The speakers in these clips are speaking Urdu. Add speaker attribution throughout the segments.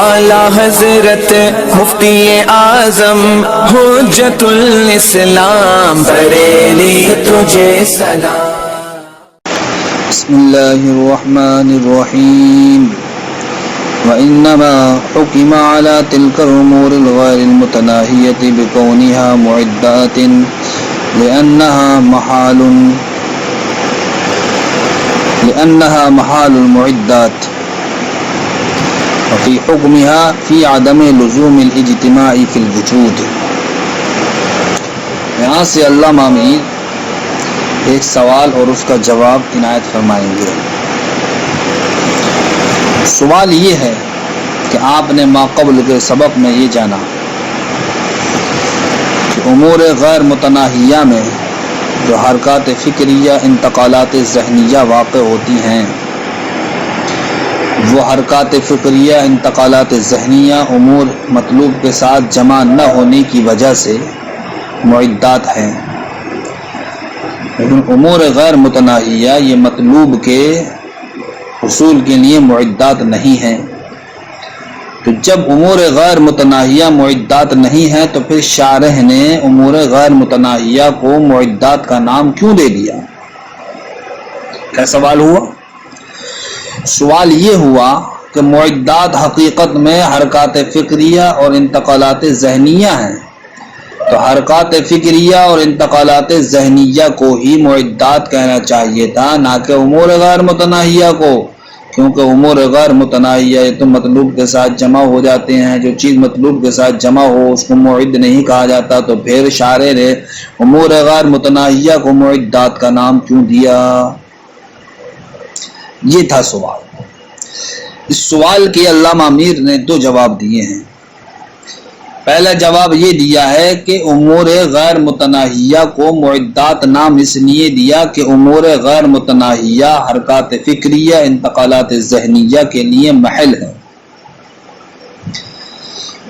Speaker 1: اعلیٰ حضرت مفتی اعظم حجت الاسلام بریلی تجھے سلام۔
Speaker 2: بسم اللہ الرحمن الرحیم۔ وإنما حكم على تلك الأمور الغير المتناهية بكونها معدات لأنها محال المعدات، وفي حكمها في عدم لزوم الاجتماع في الوجود۔ یہاں سے علامہ امیر ایک سوال اور اس کا جواب عنایت فرمائیں گے۔ سوال یہ ہے کہ آپ نے ماقبل کے سبق میں یہ جانا کہ امور غیر متناہیہ میں جو حرکات فکریہ انتقالات ذہنیہ واقع ہوتی ہیں، وہ حرکات فکریہ انتقالات ذہنیہ امور مطلوب کے ساتھ جمع نہ ہونے کی وجہ سے معدات ہیں، لیکن امور غیر متناہیہ یہ مطلوب کے حصول کے لیے معدات نہیں ہیں۔ تو جب امور غیر متناہیہ معدات نہیں ہیں تو پھر شارح نے امور غیر متناہیہ کو معدات کا نام کیوں دے دیا؟ کیا سوال ہوا؟ سوال یہ ہوا کہ معدات حقیقت میں حرکات فکریہ اور انتقالات ذہنیہ ہیں، تو حرکات فکریہ اور انتقالات ذہنیہ کو ہی معدات کہنا چاہیے تھا، نہ کہ امور غیر متناہیہ کو، کیونکہ امور غیر متناہیہ تو مطلوب کے ساتھ جمع ہو جاتے ہیں۔ جو چیز مطلوب کے ساتھ جمع ہو اس کو معد نہیں کہا جاتا، تو پھر شارح نے امور غیر متناہیہ کو معدات کا نام کیوں دیا؟ یہ تھا سوال۔ اس سوال کے علامہ امیر نے دو جواب دیے ہیں۔ پہلا جواب یہ دیا ہے کہ امور غیر متناہیہ کو معدات نام اس لیے دیا کہ امور غیر متناہیہ حرکات فکریہ انتقالات ذہنیہ کے لیے محل ہے،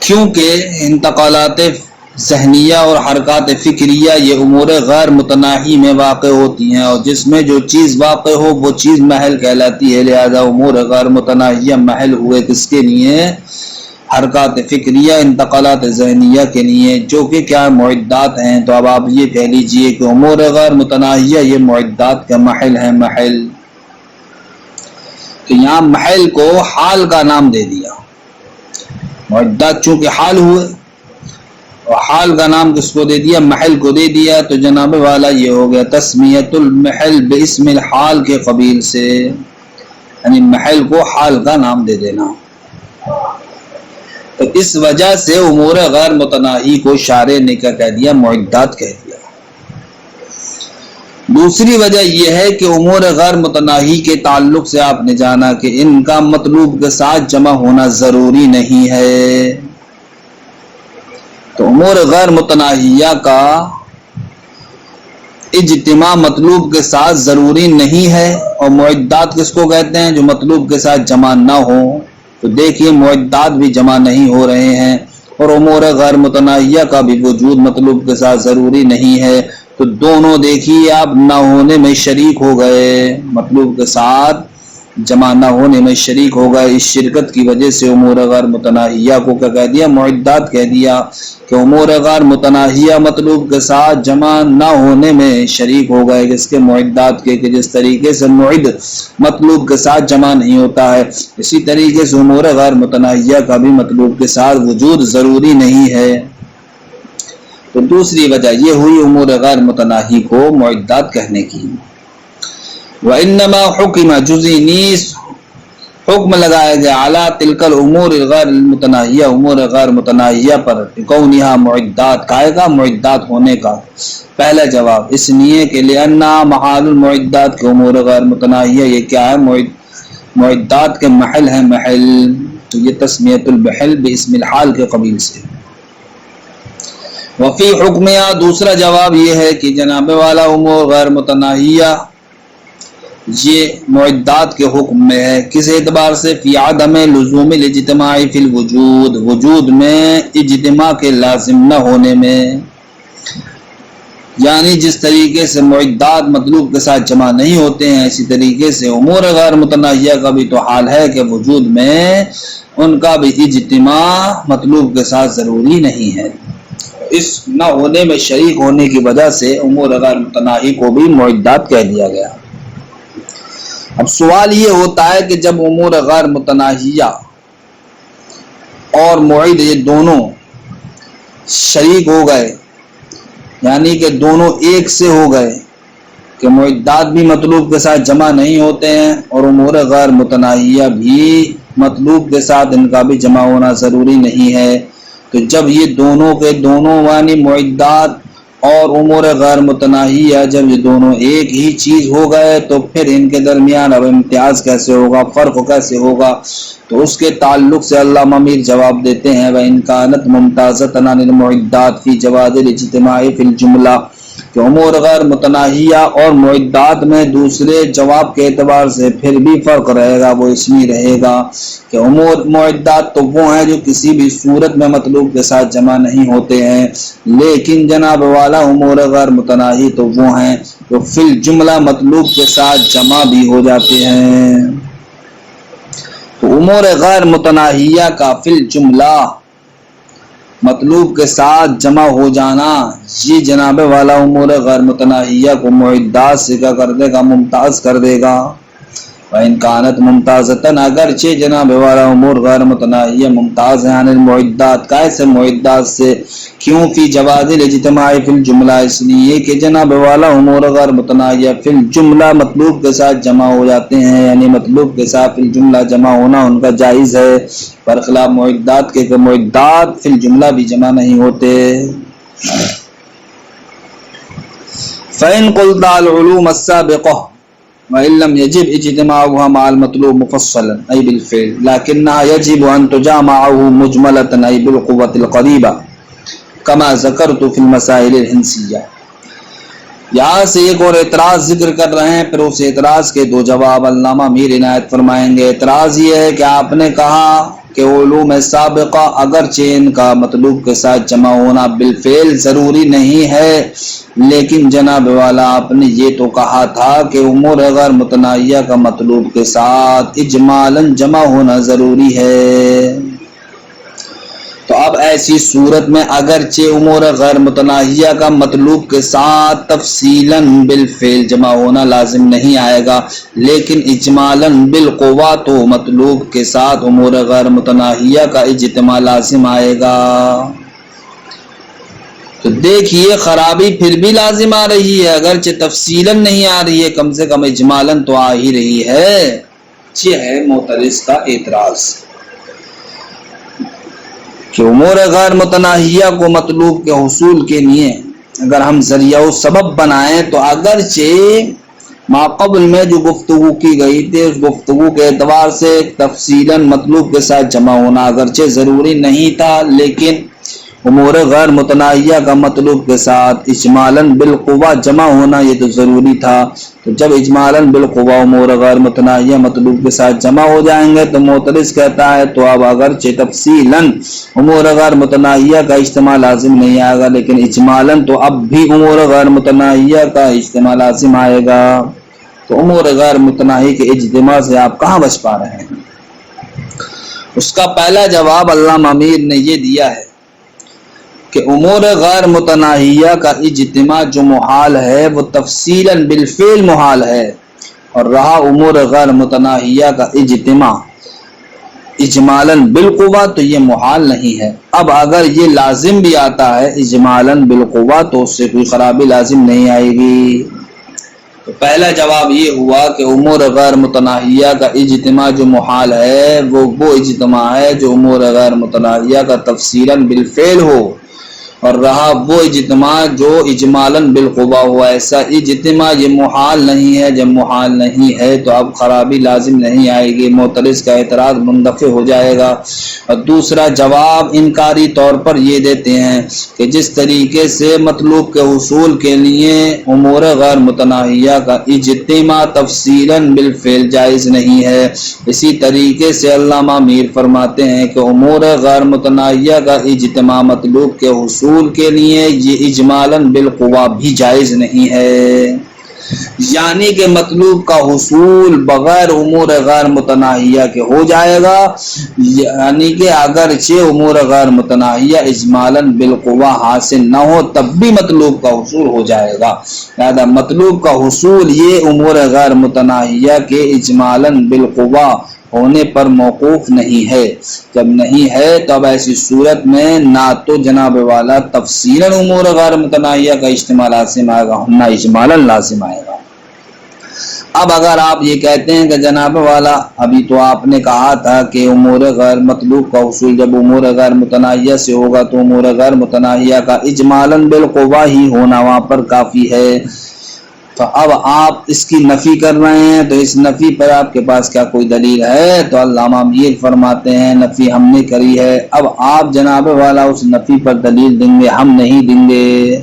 Speaker 2: کیونکہ انتقالات ذہنیہ اور حرکات فکریہ یہ امور غیر متناہی میں واقع ہوتی ہیں، اور جس میں جو چیز واقع ہو وہ چیز محل کہلاتی ہے۔ لہذا امور غیر متناہیہ محل ہوئے کس کے لیے؟ حرکات فکریہ انتقالات ذہنیہ کے لیے، جو کہ کیا معدات ہیں۔ تو اب آپ یہ کہہ لیجئے کہ امور غیر متناہیہ یہ معدات کا محل ہے۔ محل تو یہاں محل کو حال کا نام دے دیا، معدات چونکہ حال ہوئے اور حال کا نام کس کو دے دیا؟ محل کو دے دیا۔ تو جناب والا یہ ہو گیا تسمیت المحل باسم الحال کے قبیل سے، یعنی محل کو حال کا نام دے دینا۔ تو اس وجہ سے امور غیر متناہی کو شارح نے کیا کہہ دیا؟ معدات کہہ دیا۔ دوسری وجہ یہ ہے کہ امور غیر متناہی کے تعلق سے آپ نے جانا کہ ان کا مطلوب کے ساتھ جمع ہونا ضروری نہیں ہے۔ تو امور غیر متناہیہ کا اجتماع مطلوب کے ساتھ ضروری نہیں ہے، اور معدات کس کو کہتے ہیں؟ جو مطلوب کے ساتھ جمع نہ ہو۔ تو دیکھیے معدات بھی جمع نہیں ہو رہے ہیں، اور امور غیر متناہیہ کا بھی وجود مطلوب کے ساتھ ضروری نہیں ہے، تو دونوں دیکھیے آپ نہ ہونے میں شریک ہو گئے، مطلوب کے ساتھ جمع نہ ہونے میں شریک ہو گئے۔ اس شرکت کی وجہ سے امور غیر متناہیہ کو کیا کہہ دیا؟ معدات کہہ دیا، کہ امور غیر متناہیہ مطلوب کے ساتھ جمع نہ ہونے میں شریک ہو گئے، کس کے؟ معدات کے، کہ جس طریقے سے معد مطلوب کے ساتھ جمع نہیں ہوتا ہے، اسی طریقے سے امور غیر متناہیہ کا بھی مطلوب کے ساتھ وجود ضروری نہیں ہے۔ تو دوسری وجہ یہ ہوئی امور غیر متناہی کو معدات کہنے کی۔ وَإِنَّمَا حُكِمَ جزئی نیز حکم لگایا گیا اعلیٰ تلک الامور غیر المتناہیہ، امور غیر متناہیہ پر، کونہا معدات، کائے گا معدات ہونے کا۔ پہلا جواب اس لیے کہ لأنہا محال المعدات، کے امور غیر متناہیہ یہ کیا ہے؟ معدات کے محل ہے۔ محل تو یہ تسمیت المحل باسم الحال کے قبیل سے۔ وفی حکمیا، دوسرا جواب یہ ہے کہ جناب والا امور غیر متناہیہ یہ معدات کے حکم میں ہے۔ کس اعتبار سے؟ فی عدم لزوم الاجتماع فی الوجود، وجود میں اجتماع کے لازم نہ ہونے میں، یعنی جس طریقے سے معدات مطلوب کے ساتھ جمع نہیں ہوتے ہیں، اسی طریقے سے امور غیر متناہیہ کا بھی تو حال ہے کہ وجود میں ان کا بھی اجتماع مطلوب کے ساتھ ضروری نہیں ہے۔ اس نہ ہونے میں شریک ہونے کی وجہ سے امور غیر متناہی کو بھی معدات کہہ دیا گیا۔ اب سوال یہ ہوتا ہے کہ جب امور غیر متناہیہ اور معد یہ دونوں شریک ہو گئے، یعنی کہ دونوں ایک سے ہو گئے کہ معدات بھی مطلوب کے ساتھ جمع نہیں ہوتے ہیں اور امور غیر متناہیہ بھی مطلوب کے ساتھ ان کا بھی جمع ہونا ضروری نہیں ہے، تو جب یہ دونوں کے دونوں یعنی معدات اور امور غیر متناہیہ جب یہ دونوں ایک ہی چیز ہو گئے تو پھر ان کے درمیان اب امتیاز کیسے ہوگا، فرق کیسے ہوگا؟ تو اس کے تعلق سے علامہ میر جواب دیتے ہیں وَإِنْ كَانَتْ مُمْتَازَةً عَنِ الْمُعِدَّاتِ فِي جَوَازِ الْاجْتِمَاعِ فِي الْجُمْلَةِ کہ امور غیر متناہیہ اور معدات میں دوسرے جواب کے اعتبار سے پھر بھی فرق رہے گا، وہ اس میں رہے گا کہ امور معدات تو وہ ہیں جو کسی بھی صورت میں مطلوب کے ساتھ جمع نہیں ہوتے ہیں، لیکن جناب والا امور غیر متناہی تو وہ ہیں جو فی الجملہ مطلوب کے ساتھ جمع بھی ہو جاتے ہیں۔ تو امور غیر متناہیہ کا فی الجملہ مطلوب کے ساتھ جمع ہو جانا یہ جناب والا امور غیر متناہیہ کو معدات سے کیا کر دے گا؟ ممتاز کر دے گا۔ وَإِنْ كَانَتْ مُمْتَازَةً اگرچہ جناب والا امور غیر متناہیہ ممتاز ہیں عن المعدات کیسے معدات سے، کیوں؟ فی جواز الاجتماع فی الجملہ اس لیے کہ جناب والا امور غیر متناہیہ فی الجملہ مطلوب کے ساتھ جمع ہو جاتے ہیں، یعنی مطلوب کے ساتھ فی الجملہ جمع ہونا ان کا جائز ہے، برخلاف معدات کے کہ معدات فی الجملہ بھی جمع نہیں ہوتے۔ فَإِنْ قُلْتَ الْعُلُومَ السَّابِقَةُ وَإِنْ لَمْ يَجِبْ اجْتِمَاعُهَا مَعَ الْمَطْلُوبِ مُفَصَّلًا أي بالفعل لكنها يجب أن تجامعه مجملة أي بالقوة القريبة كما ذكرت في المسائل الحنسية۔ یہاں سے ایک اور اعتراض ذکر کر رہے ہیں، پھر اس اعتراض کے دو جواب علامہ میر عنایت فرمائیں گے۔ اعتراض یہ ہے کہ آپ نے کہا کہ علوم سابقہ اگرچہ ان کا مطلوب کے ساتھ جمع ہونا بالفعل ضروری نہیں ہے، لیکن جناب والا آپ نے یہ تو کہا تھا کہ امور غیر متناہیہ کا مطلوب کے ساتھ اجمالاً جمع ہونا ضروری ہے۔ تو اب ایسی صورت میں اگرچہ امور غیر متناہیہ کا مطلوب کے ساتھ تفصیلاً بالفعل جمع ہونا لازم نہیں آئے گا، لیکن اجمالاً بالقوہ تو مطلوب کے ساتھ امور غیر متناہیہ کا اجتماع لازم آئے گا۔ تو دیکھیے خرابی پھر بھی لازم آ رہی ہے، اگرچہ تفصیلاً نہیں آ رہی ہے، کم سے کم اجمالاً تو آ ہی رہی ہے۔ یہ ہے معترض کا اعتراض کہ امور غیر متناہیہ کو مطلوب کے حصول کے لیے اگر ہم ذریعہ و سبب بنائیں تو اگرچہ ماقبل میں جو گفتگو کی گئی تھی اس گفتگو کے اعتبار سے تفصیلاً مطلوب کے ساتھ جمع ہونا اگرچہ ضروری نہیں تھا، لیکن امور غیر متناہیہ کا مطلوب کے ساتھ اجمالاً بالقوہ جمع ہونا یہ تو ضروری تھا۔ تو جب اجمالاً بالقوہ امور غیر متناہیہ مطلوب کے ساتھ جمع ہو جائیں گے تو معترض کہتا ہے تو اب اگرچہ تفصیلاً امور غیر متناہیہ کا اجتماع لازم نہیں آئے گا، لیکن اجمالاً تو اب بھی امور غیر متناہیہ کا اجتماع لازم آئے گا۔ تو امور غیر متناہی کے اجتماع سے آپ کہاں بچ پا رہے ہیں؟ اس کا پہلا جواب علامہ میر نے یہ دیا ہے کہ امور غیر متناہیہ کا اجتماع جو محال ہے وہ تفصیلاً بالفعل محال ہے، اور رہا امور غیر متناہیہ کا اجتماع اجمالاً بالقوہ تو یہ محال نہیں ہے۔ اب اگر یہ لازم بھی آتا ہے اجمالاً بالقوہ تو اس سے کوئی خرابی لازم نہیں آئے گی۔ تو پہلا جواب یہ ہوا کہ امور غیر متناہیہ کا اجتماع جو محال ہے وہ اجتماع ہے جو امور غیر متناہیہ کا تفصیلاً بالفعل ہو، اور رہا وہ اجتماع جو اجمالاً بالقوہ ہوا، ایسا اجتماع یہ محال نہیں ہے۔ جب محال نہیں ہے تو اب خرابی لازم نہیں آئے گی، معترض کا اعتراض مندفع ہو جائے گا۔ اور دوسرا جواب انکاری طور پر یہ دیتے ہیں کہ جس طریقے سے مطلوب کے حصول کے لیے امور غیر متناہیہ کا اجتماع تفصیلاً بالفعل جائز نہیں ہے، اسی طریقے سے علامہ میر فرماتے ہیں کہ امور غیر متناہیہ کا اجتماع مطلوب کے حصول کے لیے یہ اجمالاً بالقوہ بھی جائز نہیں ہے۔ یعنی کہ مطلوب کا حصول بغیر امور غیر متناہیہ کے ہو جائے گا، یعنی کہ اگرچہ امور غیر متناہیہ اجمالاً بالقوہ حاصل نہ ہو تب بھی مطلوب کا حصول ہو جائے گا۔ لہذا مطلوب کا حصول یہ امور غیر متناہیہ کے اجمالاً بالقوہ ہونے پر موقوف نہیں ہے۔ جب نہیں ہے تو اب ایسی صورت میں نہ تو جناب والا تفصیلاً امور غیر متناہیہ کا اجتماع لازم آئے گا، نہ اجمالاً لازم آئے گا۔ اب اگر آپ یہ کہتے ہیں کہ جناب والا ابھی تو آپ نے کہا تھا کہ امور غیر مطلوب کا حصول جب امور غیر متناہیہ سے ہوگا تو امور غیر متناہیہ کا اجمالاً بالقوہ ہی ہونا وہاں پر کافی ہے، تو اب آپ اس کی نفی کر رہے ہیں، تو اس نفی پر آپ کے پاس کیا کوئی دلیل ہے؟ تو علامہ میر فرماتے ہیں نفی ہم نے کری ہے، اب آپ جناب والا اس نفی پر دلیل دیں گے، ہم نہیں دیں گے۔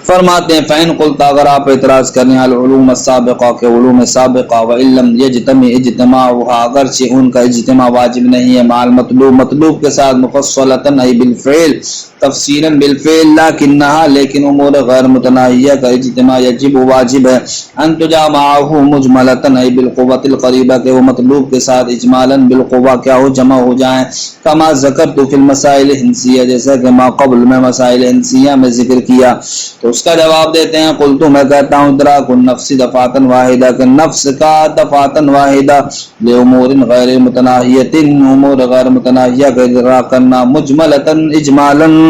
Speaker 2: فرماتے ہیں فَإِن قُلْتَ اگر آپ اعتراض کریں العلوم السابقہ کے علوم سابقہ وَإِن لَمْ يَجْتَمِعْ اجتماعها اگرچہ ان کا اجتماع واجب نہیں ہے مع المطلوب مطلوب کے ساتھ مفصلۃً ای بالفعل تفصیلاً بالفعل لکنہا لیکن امور غیر متناہیہ کا اجتماع یجب واجب ہے ان تجامعہ مجملۃً ای بالقوۃ القریبہ کہ وہ مطلوب کے ساتھ اجمالاً بالقوہ کیا ہو جمع ہو جائیں کما ذکرت فی المسائل الحنسیہ جیسا کہ ما قبل میں مسائل حنسیہ میں ذکر کیا۔ تو اس کا جواب دیتے ہیں قلت میں کہتا ہوں ادراک النفس دفعۃً واحدہ کہ نفس کا دفعۃً واحدہ لامور غیر متناہیۃ امور غیر متناہیہ کا ادراک کرنا مجملۃً اجمالاً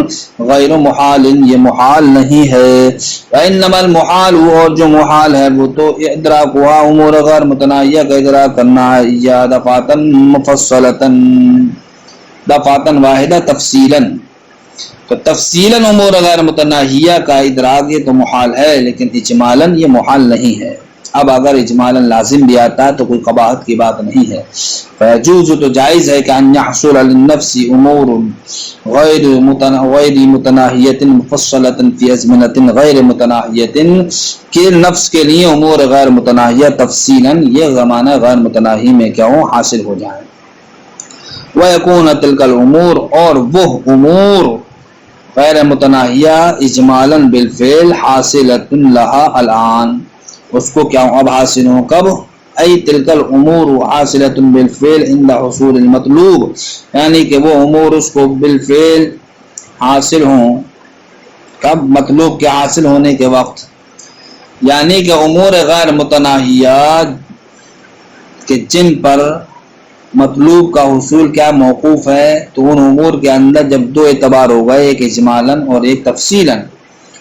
Speaker 2: غیر محال یہ محال نہیں ہے۔ وانما المحال اور جو محال ہے وہ تو ادراک ہوا امور غیر متناہیہ کا ادراک کرنا ہے یا دفعۃً مفصلۃً دفعۃً واحدہ تفصیلاً، تو تفصیلاً امور غیر متناہیہ کا ادراک یہ تو محال ہے لیکن اجمالاً یہ محال نہیں ہے۔ اب اگر اجمالاً لازم بھی آتا ہے تو کوئی قباحت کی بات نہیں ہے۔ فیجوز تو جائز ہے کہ ان یحصل للنفس امور غیر متناہیۃ مفصلۃ فی ازمنۃ غیر متناہیۃ کہ نفس کے لیے امور غیر متناہیہ تفصیلاً یہ زمانہ غیر متناہی میں کیا ہو حاصل ہو جائیں۔ ویکون تلک الامور اور وہ امور غیر متناہیہ اجمالاً بالفعل حاصلۃ لہا الان اس کو کیا اب حاصل ہوں کب ای تلک الامور حاصلۃ بالفعل عند حصول المطلوب یعنی کہ وہ امور اس کو بالفعل حاصل ہوں کب مطلوب کے حاصل ہونے کے وقت، یعنی کہ امور غیر متناہیہ کہ جن پر مطلوب کا حصول کیا موقوف ہے تو ان امور کے اندر جب دو اعتبار ہو گئے ایک اجمالاً اور ایک تفصیلاً،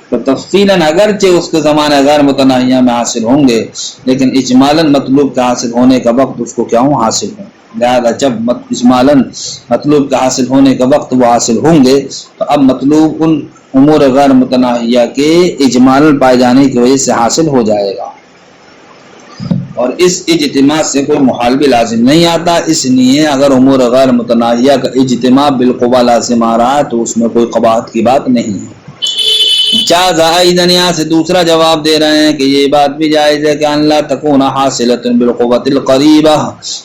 Speaker 2: تو تفصیلاً اگرچہ اس کے زمانہ غیر متناہیہ میں حاصل ہوں گے لیکن اجمالاً مطلوب کے حاصل ہونے کا وقت اس کو کیا ہوں حاصل ہوں، لہذا جب اجمالاً مطلوب کے حاصل ہونے کا وقت وہ حاصل ہوں گے تو اب مطلوب ان امور غیر متناہیہ کے اجمالاً پائے جانے کی وجہ سے حاصل ہو جائے گا، اور اس اجتماع سے کوئی محال بھی لازم نہیں آتا، اس لیے اگر امور غیر متناہیہ کا اجتماع بالقوہ لازم آ رہا ہے تو اس میں کوئی قباحت کی بات نہیں ہے۔ جاز ایضاً یہاں سے دوسرا جواب دے رہے ہیں کہ یہ بات بھی جائز ہے کہ ان لا تکون حاصلۃ بالقوۃ القریبہ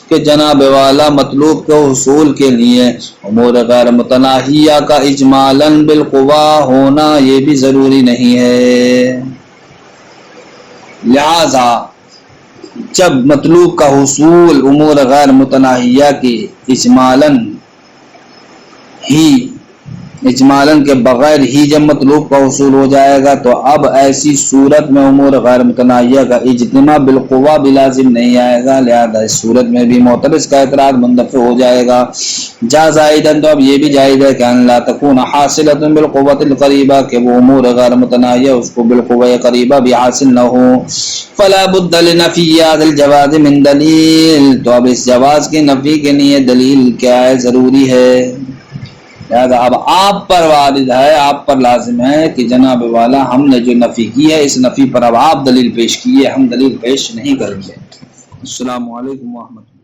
Speaker 2: کہ جناب والا مطلوب کے حصول کے لیے امور غیر متناہیہ کا اجمالاً بالقوہ ہونا یہ بھی ضروری نہیں ہے، لہذا جب مطلوب کا حصول امور غیر متناہیہ کی اجمالاً کے بغیر ہی جب مطلوب کا حصول ہو جائے گا تو اب ایسی صورت میں امور غیر متناہیہ کا اجتماع بالقوہ بھی لازم نہیں آئے گا، لہذا اس صورت میں بھی معترض کا اعتراض منتفی ہو جائے گا۔ جاز ایضاً تو اب یہ بھی جائز ہے کہ ان لا تکون حاصلۃ بالقوۃ القریبہ کہ وہ امور غیر متناہیہ اس کو بالقوہ قریبہ بھی حاصل نہ ہو، فلا بد لنفی هذا الجواز من دلیل تو اب اس جواز کی نفی کے لیے دلیل کیا ہے ضروری ہے، لہذا اب آپ پر وارد ہے آپ پر لازم ہے کہ جناب والا ہم نے جو نفی کی ہے اس نفی پر اب آپ دلیل پیش کیے، ہم دلیل پیش نہیں کریں گے۔ السلام علیکم ورحمۃ اللہ۔